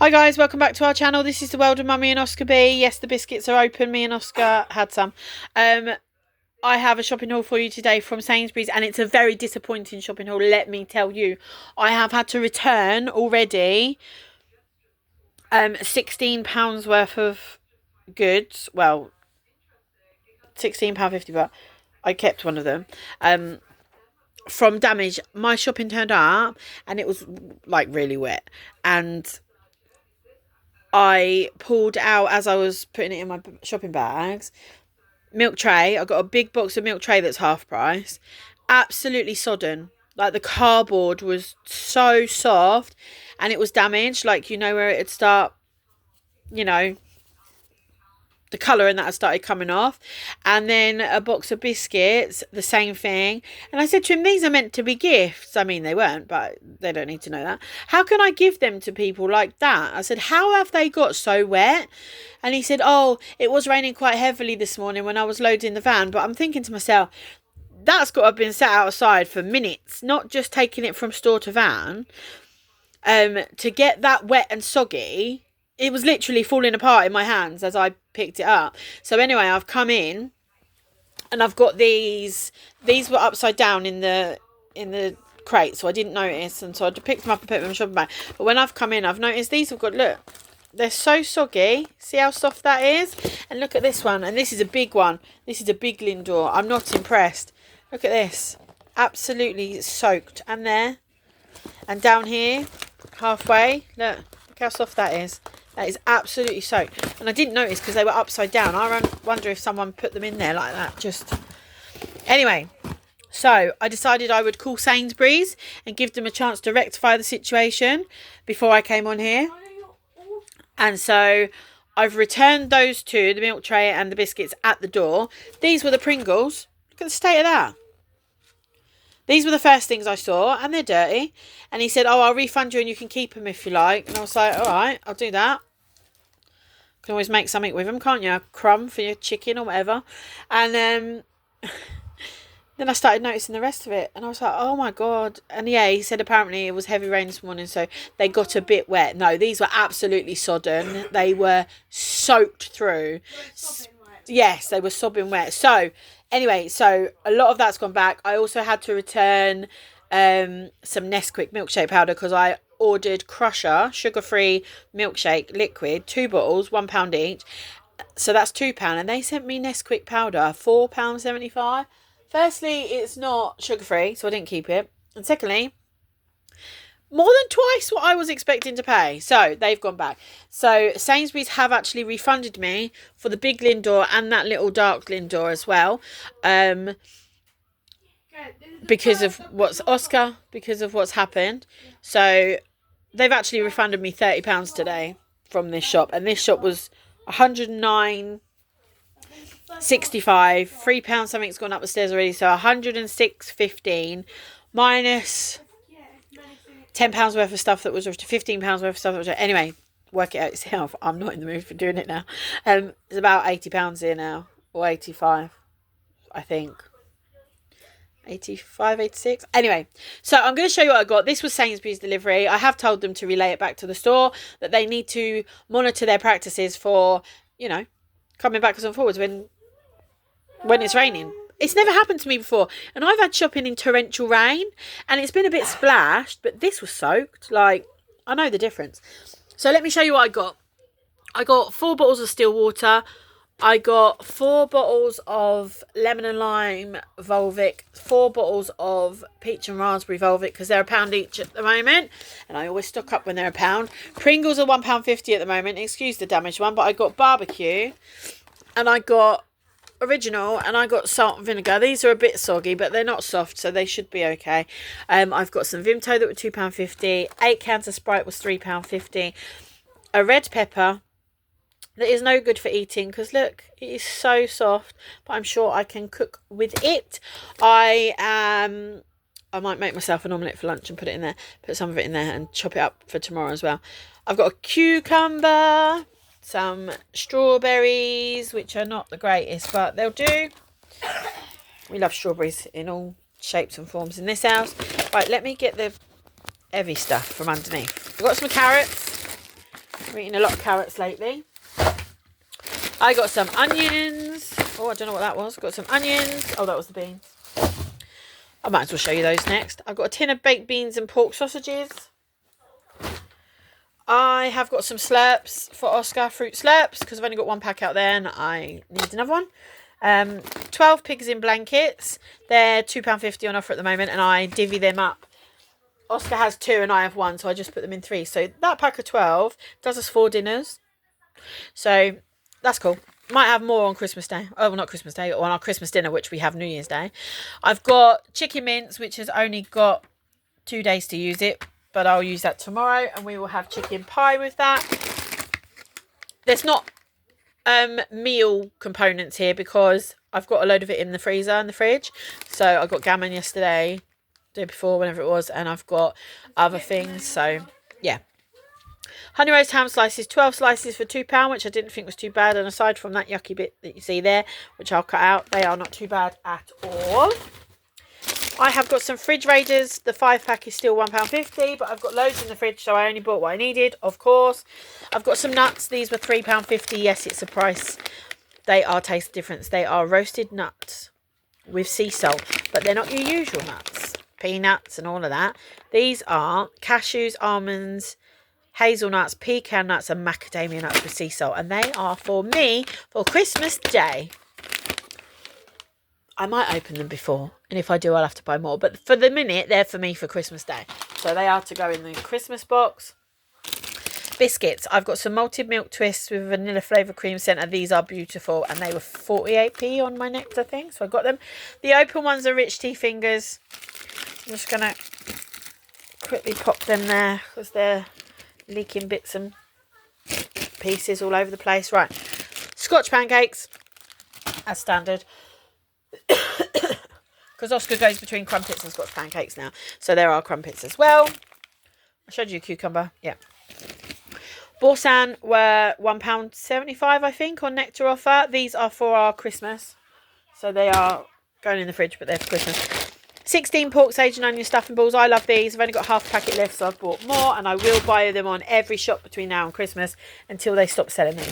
Hi guys, welcome back to our channel. This is the world of Mummy and Oscar B. Yes, the biscuits are open. Me and Oscar had some. I have a shopping haul for you today from Sainsbury's, and it's a very disappointing shopping haul, let me tell you. I have had to return already £16 worth of goods. Well, £16.50, but I kept one of them. From damage. My shopping turned up and it was like really wet, and I pulled out, as I was putting it in my shopping bags, milk tray. I got a big box of milk tray that's half price. Absolutely sodden. Like, the cardboard was so soft and it was damaged. Like, where it'd start, the colour and that had started coming off. And then a box of biscuits, the same thing. And I said to him, these are meant to be gifts. I mean, they weren't, but they don't need to know that. How can I give them to people like that? I said, how have they got so wet? And he said, oh, it was raining quite heavily this morning when I was loading the van. But I'm thinking to myself, that's got to have been sat outside for minutes, not just taking it from store to van. To get that wet and soggy, it was literally falling apart in my hands as I picked it up. So anyway, I've come in and I've got these. These were upside down in the crate, so I didn't notice, and so I picked them up and put them in my shopping bag. But when I've come in, I've noticed these have got, look, they're so soggy. See how soft that is? And look at this one, and this is a big one. This is a big Lindor. I'm not impressed. Look at this, absolutely soaked. And there, and down here, halfway, look how soft that is. That is absolutely soaked. And I didn't notice because they were upside down. I wonder if someone put them in there like that. Just anyway, so I decided I would call Sainsbury's and give them a chance to rectify the situation before I came on here. And so I've returned those two, the milk tray and the biscuits, at the door. These were the Pringles. Look at the state of that. These were the first things I saw, and they're dirty. And he said, oh, I'll refund you and you can keep them if you like. And I was like, all right, I'll do that. Can always make something with them, can't you? A crumb for your chicken or whatever. And then I started noticing the rest of it. And I was like, oh, my God. And, yeah, he said apparently it was heavy rain this morning, so they got a bit wet. No, these were absolutely sodden. They were soaked through. Yes, they were sobbing wet. So anyway, so a lot of that's gone back. I also had to return some Nesquik milkshake powder because I ordered Crusher sugar-free milkshake liquid, 2 bottles, £1 each. So that's £2, and they sent me Nesquik powder, £4.75. Firstly, it's not sugar-free, so I didn't keep it. And secondly, more than twice what I was expecting to pay. So they've gone back. So Sainsbury's have actually refunded me for the big Lindor and that little dark Lindor as well. Because of what's happened. So they've actually refunded me £30 today from this shop. And this shop was £109.65. £3 something's gone up the stairs already. So £106.15 minus £10 worth of stuff that was £15 worth of stuff that was anyway, work it out yourself. I'm not in the mood for doing it now. It's about £80 here now, or 85, I think. 85, 86. Anyway, so I'm going to show you what I got. This was Sainsbury's delivery. I have told them to relay it back to the store, that they need to monitor their practices for, coming backwards and forwards when it's raining. It's never happened to me before. And I've had shopping in torrential rain and it's been a bit splashed, but this was soaked. Like, I know the difference. So let me show you what I got. I got 4 bottles of still water. I got 4 bottles of lemon and lime Volvic, 4 bottles of peach and raspberry Volvic, because they're £1 each at the moment. And I always stock up when they're £1. Pringles are £1.50 at the moment. Excuse the damaged one, but I got barbecue and I got original, and I got salt and vinegar. These are a bit soggy, but they're not soft, so they should be okay. I've got some Vimto that were £2.50. 8 cans of Sprite was £3.50. A red pepper that is no good for eating because look, it is so soft, but I'm sure I can cook with it. I might make myself an omelette for lunch and put it in there, put some of it in there and chop it up for tomorrow as well. I've got a cucumber, some strawberries, which are not the greatest, but they'll do. We love strawberries in all shapes and forms in this house. Right, let me get the heavy stuff from underneath. I've got some carrots. I'm eating a lot of carrots lately. I got some onions. Oh, I don't know what that was. Got some onions. Oh, that was the beans. I might as well show you those next. I've got a tin of baked beans and pork sausages. I have got some slurps for Oscar, fruit slurps, because I've only got one pack out there and I need another one. 12 pigs in blankets. They're £2.50 on offer at the moment, and I divvy them up. Oscar has 2 and I have 1, so I just put them in 3. So that pack of 12 does us 4 dinners. So that's cool. Might have more on Christmas Day. Oh, well, not Christmas Day, on our Christmas dinner, which we have New Year's Day. I've got chicken mince, which has only got 2 days to use it, but I'll use that tomorrow, and we will have chicken pie with that. There's not meal components here because I've got a load of it in the freezer and the fridge. So I got gammon yesterday, day before, whenever it was, and I've got other things. So yeah. Honey roast ham slices, 12 slices for £2, which I didn't think was too bad. And aside from that yucky bit that you see there, which I'll cut out, they are not too bad at all. I have got some fridge raiders. The 5-pack is still £1.50, but I've got loads in the fridge, so I only bought what I needed, of course. I've got some nuts. These were £3.50. Yes, it's a price. They are taste difference. They are roasted nuts with sea salt, but they're not your usual nuts. Peanuts and all of that. These are cashews, almonds, hazelnuts, pecan nuts, and macadamia nuts with sea salt, and they are for me for Christmas Day. I might open them before, and if I do, I'll have to buy more. But for the minute, they're for me for Christmas Day. So they are to go in the Christmas box. Biscuits. I've got some malted milk twists with vanilla flavour cream centre. These are beautiful, and they were 48p on my Nectar thing, so I got them. The open ones are Rich Tea Fingers. I'm just going to quickly pop them there because they're leaking bits and pieces all over the place. Right. Scotch pancakes, as standard. Because Oscar goes between crumpets and Scotch pancakes now. So there are crumpets as well. I showed you a cucumber. Yeah. Borsan were £1.75, I think, on Nectar offer. These are for our Christmas. So they are going in the fridge, but they're for Christmas. 16 pork, sage and onion stuffing balls. I love these. I've only got half a packet left, so I've bought more. And I will buy them on every shop between now and Christmas until they stop selling them.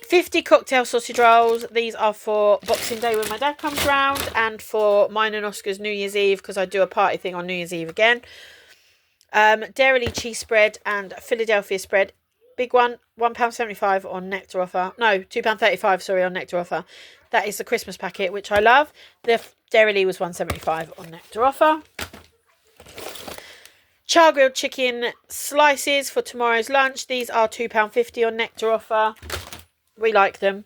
50 cocktail sausage rolls. These are for Boxing Day when my dad comes round, and for mine and Oscar's New Year's Eve, because I do a party thing on New Year's Eve again. Dairy cheese spread and Philadelphia spread. Big one, £1.75 on Nectar offer. No, £2.35, sorry, on Nectar offer. That is the Christmas packet, which I love. The Dairy was £1.75 on Nectar offer. Char grilled chicken slices for tomorrow's lunch. These are £2.50 on Nectar offer. We like them.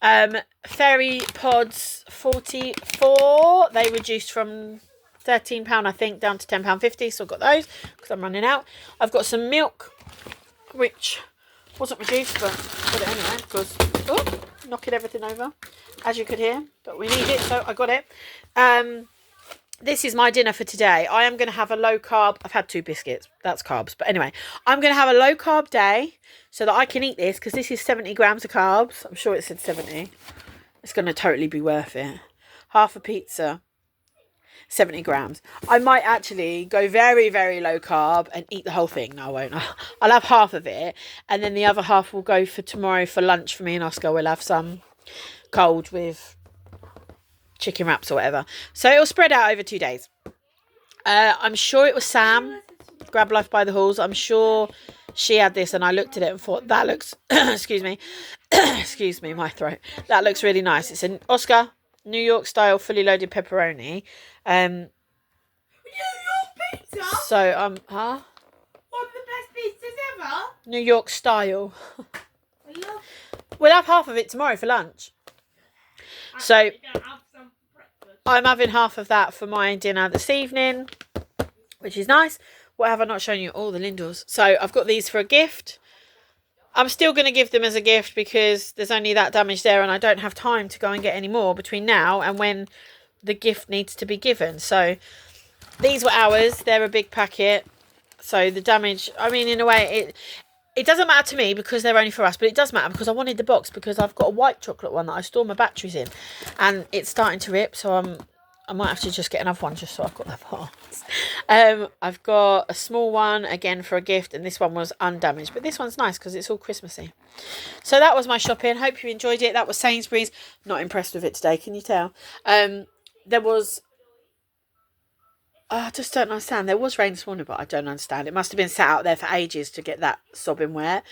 Fairy pods 44. They reduced from £13, I think, down to £10.50. So I've got those because I'm running out. I've got some milk, which wasn't reduced, but got it anyway because knocking everything over, as you could hear. But we need it, so I got it. This is my dinner for today. I am going to have a low carb. I've had 2 biscuits. That's carbs. But anyway, I'm going to have a low carb day so that I can eat this because this is 70 grams of carbs. I'm sure it said 70. It's going to totally be worth it. Half a pizza, 70 grams. I might actually go very, very low carb and eat the whole thing. No, I won't. I'll have half of it. And then the other half will go for tomorrow for lunch for me and Oscar. We'll have some cold with chicken wraps or whatever. So it'll spread out over 2 days. I'm sure it was Sam, Grab Life by the Halls. I'm sure she had this and I looked at it and thought, that looks, excuse me, excuse me, my throat. That looks really nice. It's an Oscar New York style fully loaded pepperoni. New York pizza? So, One of the best pizzas ever? New York style. We'll have half of it tomorrow for lunch. So I'm having half of that for my dinner this evening, which is nice. What have I not shown you? All the Lindors. So I've got these for a gift. I'm still going to give them as a gift because there's only that damage there and I don't have time to go and get any more between now and when the gift needs to be given. So these were ours. They're a big packet. So the damage, I mean, in a way, it doesn't matter to me because they're only for us, but it does matter because I wanted the box because I've got a white chocolate one that I store my batteries in and it's starting to rip. So I might have to just get another one just so I've got the parts. I've got a small one again for a gift, and this one was undamaged, but this one's nice because it's all Christmassy. So that was my shopping. Hope you enjoyed it. That was Sainsbury's. Not impressed with it today, can you tell? There was... I just don't understand. There was rain this morning, but I don't understand. It must have been sat out there for ages to get that sobbing wet.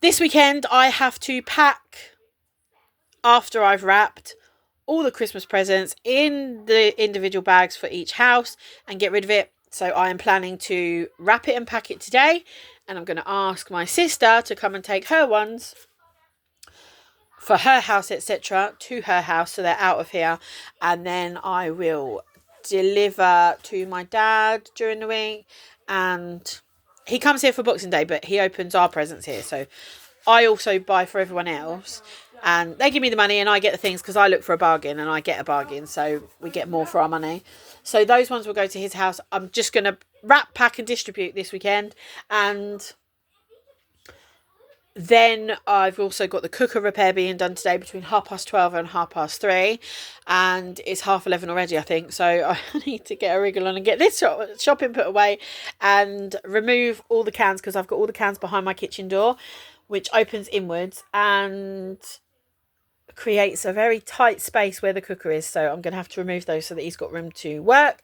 This weekend I have to pack, after I've wrapped, all the Christmas presents in the individual bags for each house and get rid of it. So I am planning to wrap it and pack it today, and I'm going to ask my sister to come and take her ones for her house, etc., to her house, so they're out of here, and then I will deliver to my dad during the week. And he comes here for Boxing Day, but he opens our presents here, so I also buy for everyone else, and they give me the money and I get the things because I look for a bargain and I get a bargain, so we get more for our money. So those ones will go to his house. I'm just going to wrap, pack and distribute this weekend, and then I've also got the cooker repair being done today between 12:30 and 3:30, and it's 11:30 already, I think. So I need to get a wriggle on and get this shopping put away and remove all the cans, because I've got all the cans behind my kitchen door, which opens inwards and creates a very tight space where the cooker is. So I'm going to have to remove those so that he's got room to work.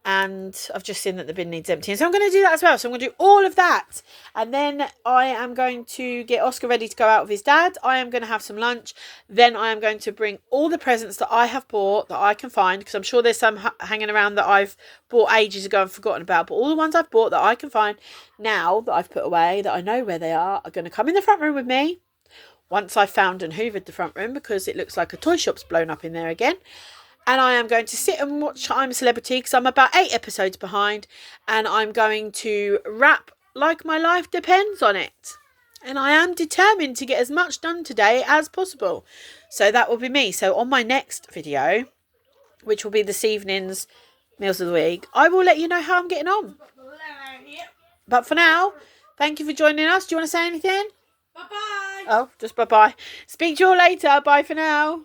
And I've just seen that the bin needs emptying, so I'm going to do that as well. So I'm going to do all of that, and then I am going to get Oscar ready to go out with his dad. I am going to have some lunch. Then I am going to bring all the presents that I have bought that I can find, because I'm sure there's some hanging around that I've bought ages ago and forgotten about, but all the ones I've bought that I can find now, that I've put away, that I know where they are going to come in the front room with me once I've found and hoovered the front room, because it looks like a toy shop's blown up in there again. And I am going to sit and watch I'm a Celebrity, because I'm about 8 episodes behind. And I'm going to wrap like my life depends on it. And I am determined to get as much done today as possible. So that will be me. So on my next video, which will be this evening's Meals of the Week, I will let you know how I'm getting on. But for now, thank you for joining us. Do you want to say anything? Bye-bye. Oh, just bye-bye. Speak to you all later. Bye for now.